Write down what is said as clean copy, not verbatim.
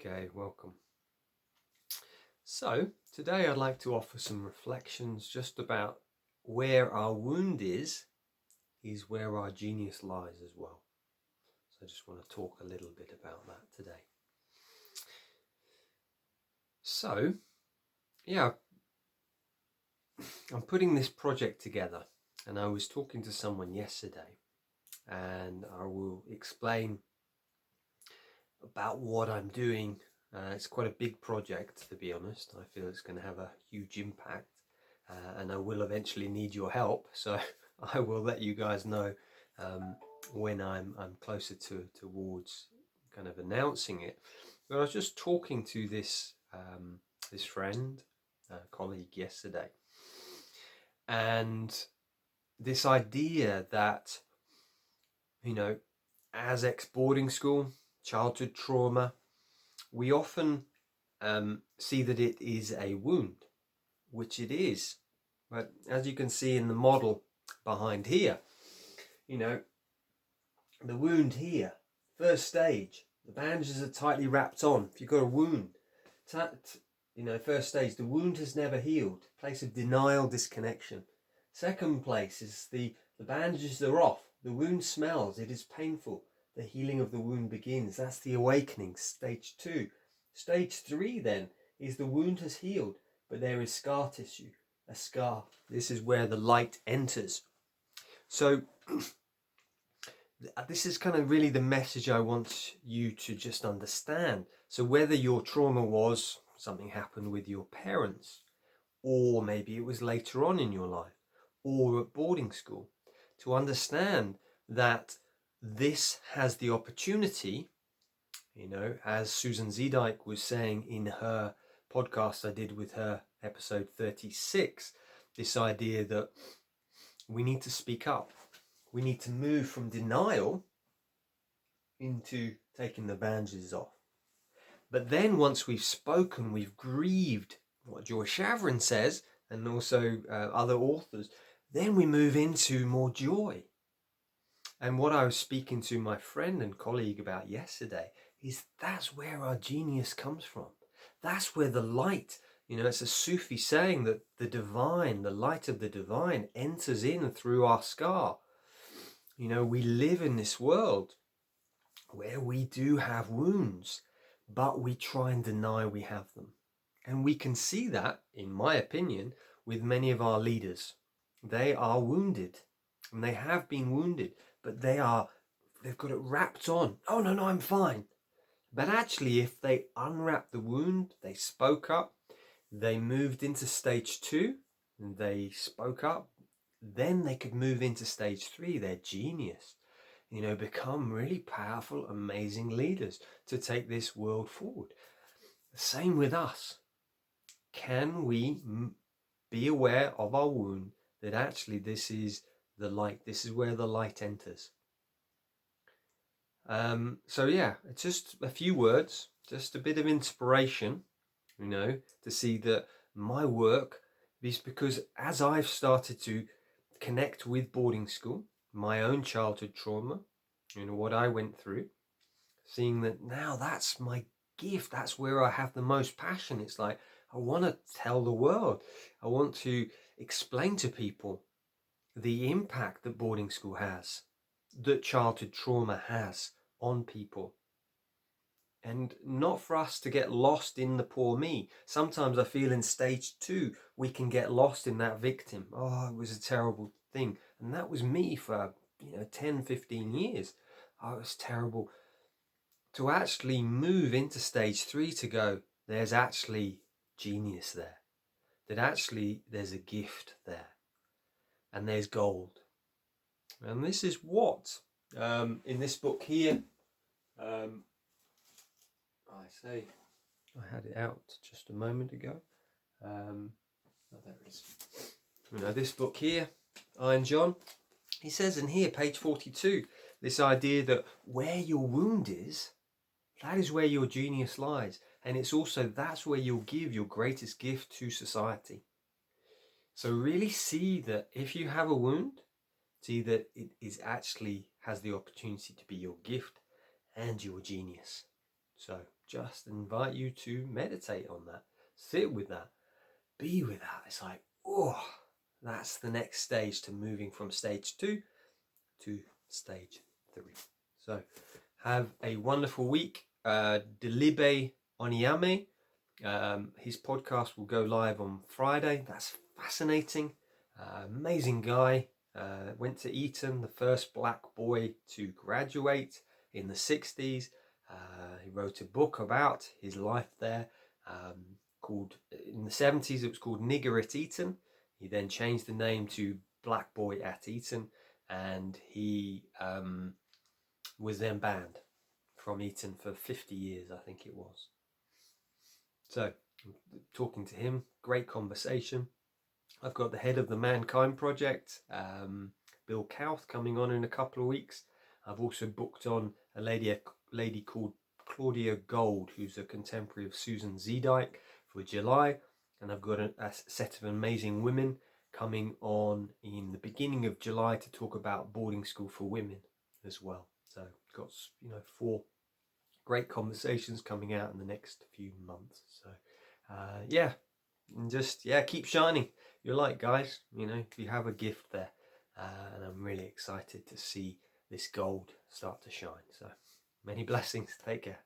Okay, welcome. So, today I'd like to offer some reflections just about where our wound is where our genius lies as well. So I just want to talk a little bit about that today. So, yeah, I'm putting this project together, and I was talking to someone yesterday, and I will explain about what I'm doing. It's quite a big project, to be honest. I feel it's going to have a huge impact, and I will eventually need your help. So I will let you guys know when I'm closer towards kind of announcing it. But I was just talking to this this friend, colleague yesterday, and this idea that, you know, as ex-boarding school, childhood trauma, we often see that it is a wound, which it is. But as you can see in the model behind here, you know, the wound here, first stage, the bandages are tightly wrapped on. If you've got a wound, first stage, the wound has never healed. Place of denial, disconnection. Second place is the bandages are off. The wound smells. It is painful. The healing of the wound begins. That's the awakening, stage 2. Stage 3 then is the wound has healed, but there is scar tissue, a scar. This is where the light enters. So this is kind of really the message I want you to just understand. So whether your trauma was something happened with your parents, or maybe it was later on in your life, or at boarding school, to understand that this has the opportunity, you know, as Susan Zedike was saying in her podcast I did with her, episode 36, this idea that we need to speak up. We need to move from denial into taking the bandages off. But then once we've spoken, we've grieved, what Joy Shavrin says, and also other authors, then we move into more joy. And what I was speaking to my friend and colleague about yesterday is that's where our genius comes from. That's where the light, you know, it's a Sufi saying that the divine, the light of the divine enters in through our scar. You know, we live in this world where we do have wounds, but we try and deny we have them. And we can see that, in my opinion, with many of our leaders. They are wounded, and they have been wounded, but they've got it wrapped on. Oh, no, I'm fine. But actually, if they unwrapped the wound, they spoke up, they moved into stage 2, and they spoke up, then they could move into stage 3, their genius. You know, become really powerful, amazing leaders to take this world forward. The same with us. Can we be aware of our wound, that actually this is the light, this is where the light enters? So yeah, it's just a few words, just a bit of inspiration, you know, to see that my work is because as I've started to connect with boarding school, my own childhood trauma, you know, what I went through, seeing that now that's my gift, that's where I have the most passion. It's like, I want to tell the world, I want to explain to people the impact that boarding school has, that childhood trauma has on people. And not for us to get lost in the poor me. Sometimes I feel in stage 2, we can get lost in that victim. Oh, it was a terrible thing. And that was me for, 10, 15 years. Oh, it was terrible. To actually move into stage 3, to go, there's actually genius there. That actually there's a gift there. And there's gold. And this is what, in this book here, I had it out just a moment ago. There it is. You know, this book here, Iron John, he says in here, page 42, this idea that where your wound is, that is where your genius lies. And it's also, that's where you'll give your greatest gift to society. So really see that if you have a wound, see that it is actually has the opportunity to be your gift and your genius. So just invite you to meditate on that, sit with that, be with that. It's like, oh, that's the next stage to moving from stage 2 to stage 3. So have a wonderful week. Delibe Onyame, his podcast will go live on Friday. That's fascinating. Amazing guy. Went to Eton, the first black boy to graduate in the 60s. He wrote a book about his life there, called, in the 70s it was called Nigger at Eton. He then changed the name to Black Boy at Eton, and he was then banned from Eton for 50 years, I think it was. So, talking to him, great conversation. I've got the head of the Mankind Project, Bill Cowth, coming on in a couple of weeks. I've also booked on a lady called Claudia Gold, who's a contemporary of Susan Zeedyke, for July. And I've got a set of amazing women coming on in the beginning of July to talk about boarding school for women as well. So got 4 great conversations coming out in the next few months. So and just keep shining your light, guys. If you have a gift there, and I'm really excited to see this gold start to shine. So many blessings. Take care.